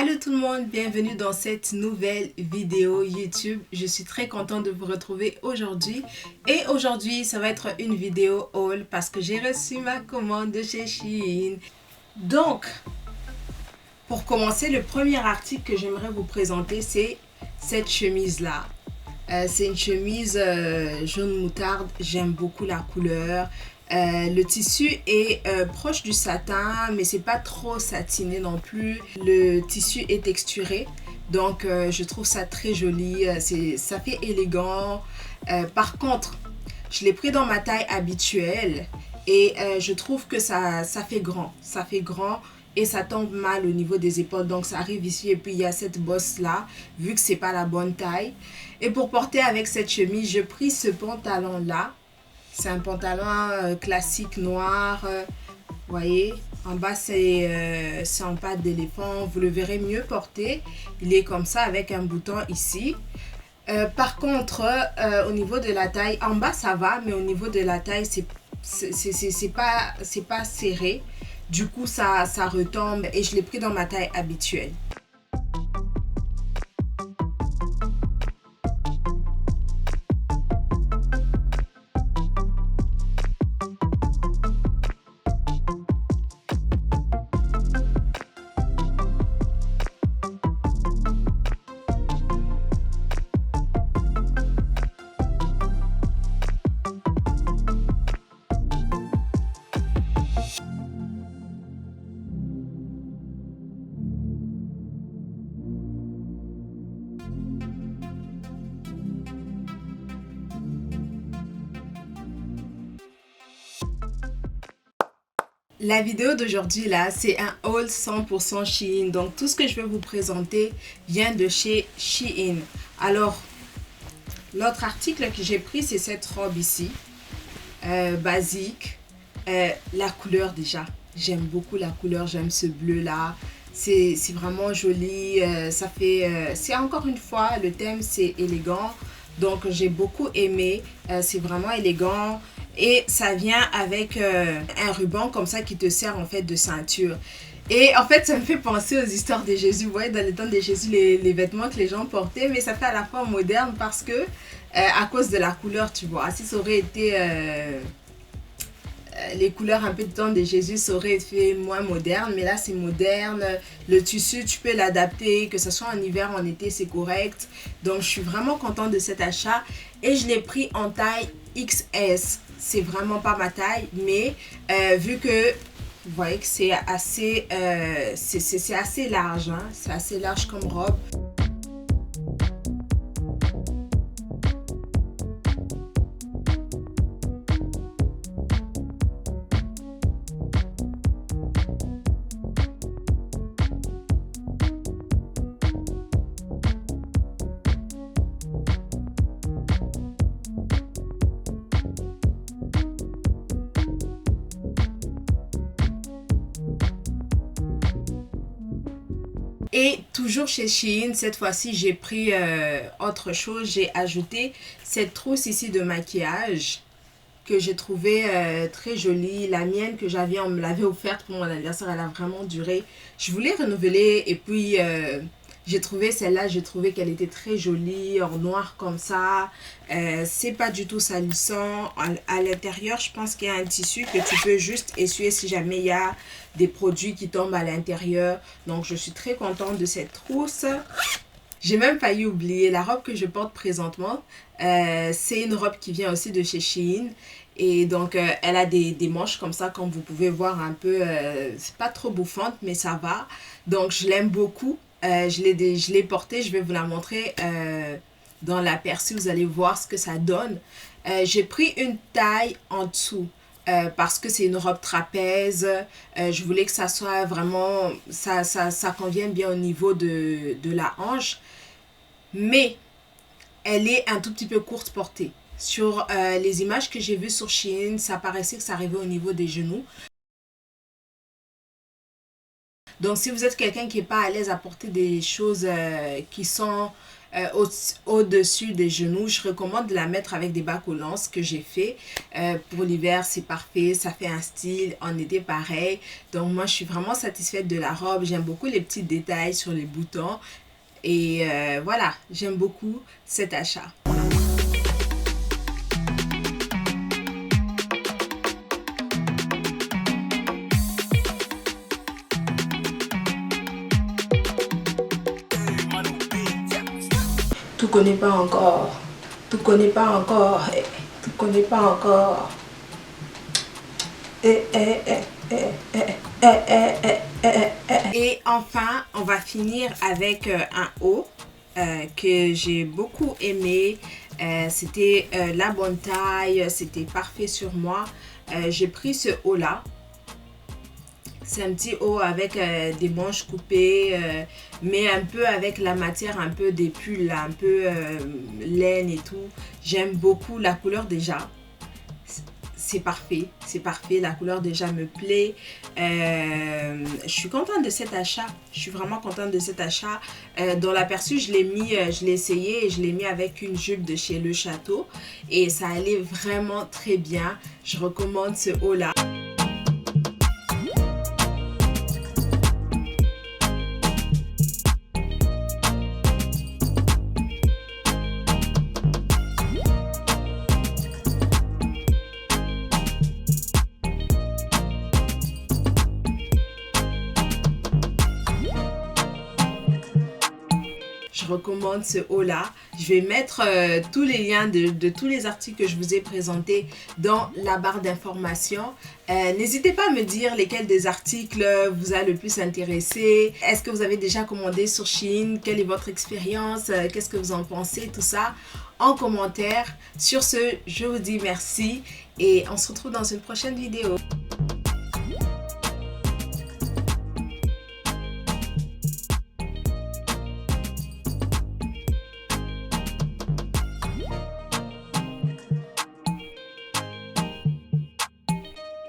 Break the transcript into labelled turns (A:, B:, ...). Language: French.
A: Allô tout le monde, bienvenue dans cette nouvelle vidéo YouTube. Je suis très contente de vous retrouver aujourd'hui. Et aujourd'hui, ça va être une vidéo haul parce que j'ai reçu ma commande de chez Shein. Donc, pour commencer, le premier article que j'aimerais vous présenter, c'est cette chemise-là. C'est une chemise jaune moutarde, j'aime beaucoup la couleur. Le tissu est proche du satin, mais c'est pas trop satiné non plus. Le tissu est texturé, donc je trouve ça très joli. Ça fait élégant. Par contre, je l'ai pris dans ma taille habituelle et je trouve que ça fait grand. Ça fait grand et ça tombe mal au niveau des épaules. Donc ça arrive ici et puis il y a cette bosse là, vu que c'est pas la bonne taille. Et pour porter avec cette chemise, je pris ce pantalon là. C'est un pantalon classique noir. Voyez, en bas c'est en pâte d'éléphant. Vous le verrez mieux porté. Il est comme ça avec un bouton ici. Par contre, au niveau de la taille, en bas ça va, mais au niveau de la taille, c'est pas serré. Du coup, ça retombe et je l'ai pris dans ma taille habituelle. La vidéo d'aujourd'hui là, c'est un haul 100% Shein. Donc tout ce que je vais vous présenter vient de chez Shein. Alors, l'autre article que j'ai pris, c'est cette robe ici, basique. La couleur déjà, j'aime beaucoup la couleur, j'aime ce bleu là. C'est vraiment joli. C'est encore une fois, le thème c'est élégant. Donc j'ai beaucoup aimé. C'est vraiment élégant. Et ça vient avec un ruban comme ça qui te sert en fait de ceinture. Et en fait, ça me fait penser aux histoires de Jésus. Vous voyez, dans les temps de Jésus, les vêtements que les gens portaient, mais ça fait à la fois moderne parce que, à cause de la couleur, tu vois. Si ça aurait été les couleurs un peu de temps de Jésus, ça aurait fait moins moderne, mais là c'est moderne. Le tissu, tu peux l'adapter, que ce soit en hiver, en été, c'est correct. Donc je suis vraiment contente de cet achat et je l'ai pris en taille XS. C'est vraiment pas ma taille, mais vu que vous voyez que c'est assez, c'est assez large, hein? C'est assez large comme robe. Et toujours chez Shein, cette fois-ci, j'ai pris autre chose. J'ai ajouté cette trousse ici de maquillage que j'ai trouvé très jolie. La mienne que j'avais, on me l'avait offerte pour mon anniversaire, elle a vraiment duré. Je voulais renouveler et puis j'ai trouvé celle-là, j'ai trouvé qu'elle était très jolie, en noir comme ça. C'est pas du tout salissant. À l'intérieur, je pense qu'il y a un tissu que tu peux juste essuyer si jamais il y a des produits qui tombent à l'intérieur. Donc je suis très contente de cette trousse. J'ai même failli oublier la robe que je porte présentement. C'est une robe qui vient aussi de chez Shein. Et donc, elle a des manches comme ça, comme vous pouvez voir un peu. C'est pas trop bouffante, mais ça va. Donc, je l'aime beaucoup. Je l'ai portée. Je vais vous la montrer dans l'aperçu. Vous allez voir ce que ça donne. J'ai pris une taille en dessous. Parce que c'est une robe trapèze, je voulais que ça soit vraiment, ça convienne bien au niveau de la hanche, mais elle est un tout petit peu courte portée. Sur les images que j'ai vues sur Shein, ça paraissait que ça arrivait au niveau des genoux. Donc si vous êtes quelqu'un qui n'est pas à l'aise à porter des choses qui sont au-dessus des genoux. Je recommande de la mettre avec des bas collants, ce que j'ai fait. Pour l'hiver, c'est parfait, ça fait un style. En été, pareil. Donc moi, je suis vraiment satisfaite de la robe. J'aime beaucoup les petits détails sur les boutons. Et voilà, j'aime beaucoup cet achat. Tu connais pas encore. Tu connais pas encore. Tu connais pas encore. Et enfin, on va finir avec un haut que j'ai beaucoup aimé. C'était la bonne taille, c'était parfait sur moi. J'ai pris ce haut là. C'est un petit haut avec des manches coupées, mais un peu avec la matière un peu des pulls, là, un peu laine et tout. J'aime beaucoup la couleur déjà. C'est parfait, la couleur déjà me plaît. Je suis contente de cet achat, je suis vraiment contente de cet achat. Dans l'aperçu, je l'ai essayé et je l'ai mis avec une jupe de chez Le Château et ça allait vraiment très bien. Je recommande ce haut là. Je recommande ce haut là. Je vais mettre tous les liens de tous les articles que je vous ai présentés dans la barre d'informations. N'hésitez pas à me dire lesquels des articles vous a le plus intéressé. Est-ce que vous avez déjà commandé sur Shein? Quelle est votre expérience? Qu'est-ce que vous en pensez? Tout ça en commentaire. Sur ce, je vous dis merci et on se retrouve dans une prochaine vidéo.